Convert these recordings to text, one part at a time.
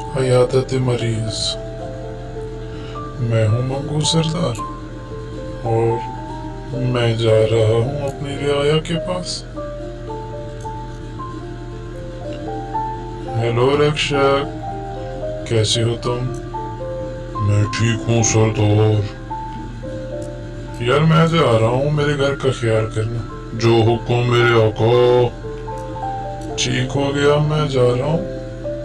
अयादत मरीज। मैं हूँ मंगू सरदार और मैं जा रहा हूँ अपनी रियाया के पास। हेलो रक्षक, कैसे हो तुम? मैं ठीक हूँ सरदार। यार मैं जा रहा हूँ मेरे घर का ख्याल करना। जो हुक्म मेरे आका। ठीक हो गया, मैं जा रहा हूँ।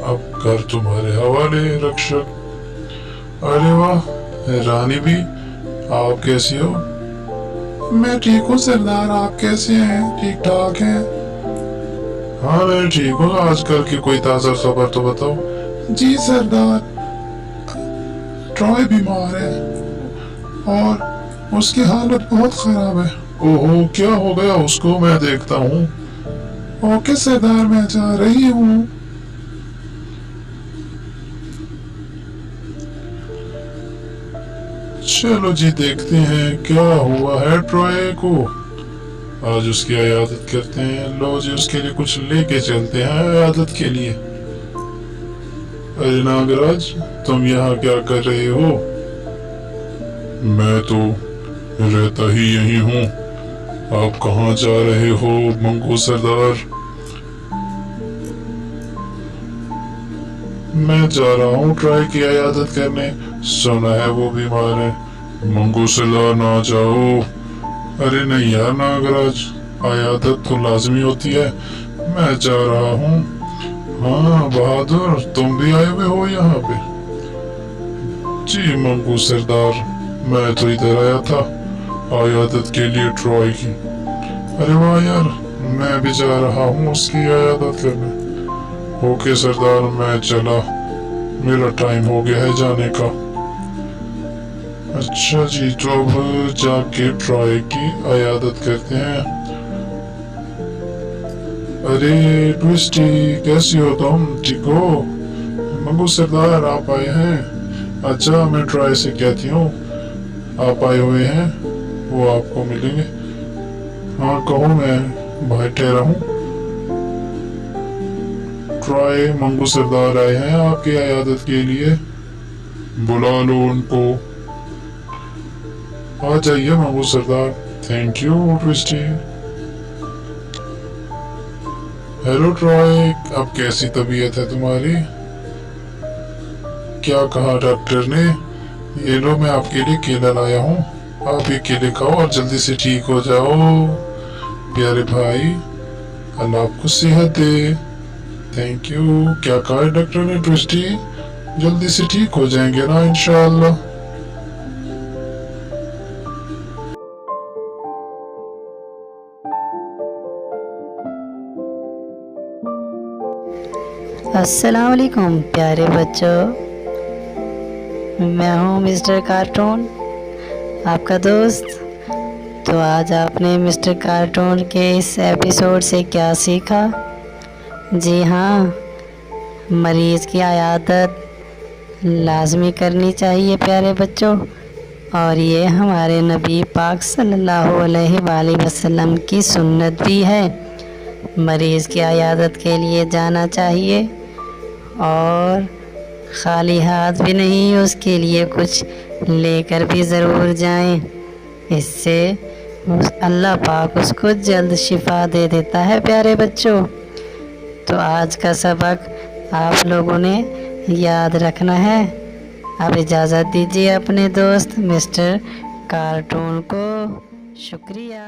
अब घर तुम्हारे हवाले रक्षक। अरे वाह रानी भी, आप कैसी हो? मैं ठीक हूँ सरदार, आप कैसे हैं? ठीक ठाक हैं? हाँ मैं ठीक हूँ। आजकल की कोई ताज़ा खबर तो बताओ। जी सरदार, ट्रॉय बीमार है और उसकी हालत बहुत खराब है। ओहो, क्या हो गया उसको? मैं देखता हूँ। ओके सरदार, मैं जा रही हूँ। चलो जी, देखते हैं क्या हुआ है ट्रॉय को। आज उसकी इयादत करते हैं। लो जी, उसके लिए कुछ लेके चलते हैं इयादत के लिए। अरे नागराज, तुम यहाँ क्या कर रहे हो? मैं तो रहता ही यही हूँ। आप कहाँ जा रहे हो मंगू सरदार? मैं जा रहा हूँ ट्रॉय की इयादत करने। सुना है वो बीमार है। मंगू सरदार ना जाओ। अरे नहीं यार नागराज, इयादत तो लाजमी होती है। मैं जा रहा हूँ। हाँ बहादुर, तुम भी आए हुए हो यहाँ पे? जी मंगू सरदार, मैं तो इधर आया था इयादत के लिए ट्रॉय की। अरे वाह यार, मैं भी जा रहा हूँ उसकी इयादत करने। ओके सरदार, मैं चला। मेरा टाइम हो गया है जाने का। अच्छा जी, तो अब जाके ट्रॉय की इयादत करते हैं। अरे ट्विस्टी, कैसी हो तुम? ठीक हो? मंगू सरदार आप आए हैं? अच्छा, मैं ट्रॉय से कहती हूँ आप आए हुए हैं, वो आपको मिलेंगे। हाँ कहो, मैं बाहर ठहरा हूँ। ट्रॉय, मंगू सरदार आए हैं आपकी इयादत के लिए। बुला लो उनको। आ जाइए Mangu Sardar. Thank you Twisty. Hello Troy, अब कैसी तबीयत है तुम्हारी? क्या कहा डॉक्टर ने? ये लो, मैं आपके लिए केला लाया हूँ। आप ये केले खाओ और जल्दी से ठीक हो जाओ प्यारे भाई। अल्लाह आपको सेहत दे। Thank you. क्या कहा डॉक्टर ने ट्विस्टी? जल्दी से ठीक हो जाएंगे ना इंशाअल्लाह। अस्सलाम वालेकुम प्यारे बच्चों, मैं हूँ मिस्टर कार्टून, आपका दोस्त। तो आज आपने मिस्टर कार्टून के इस एपिसोड से क्या सीखा? जी हाँ, मरीज़ की इयादत लाजमी करनी चाहिए प्यारे बच्चों। और ये हमारे नबी पाक सल्लल्लाहु अलैहि वसल्लम की सुन्नत भी है। मरीज़ की इयादत के लिए जाना चाहिए और खाली हाथ भी नहीं, उसके लिए कुछ लेकर भी ज़रूर जाएं। इससे अल्लाह पाक उसको जल्द शिफा दे देता है प्यारे बच्चों। तो आज का सबक आप लोगों ने याद रखना है। अब इजाज़त दीजिए अपने दोस्त मिस्टर कार्टून को। शुक्रिया।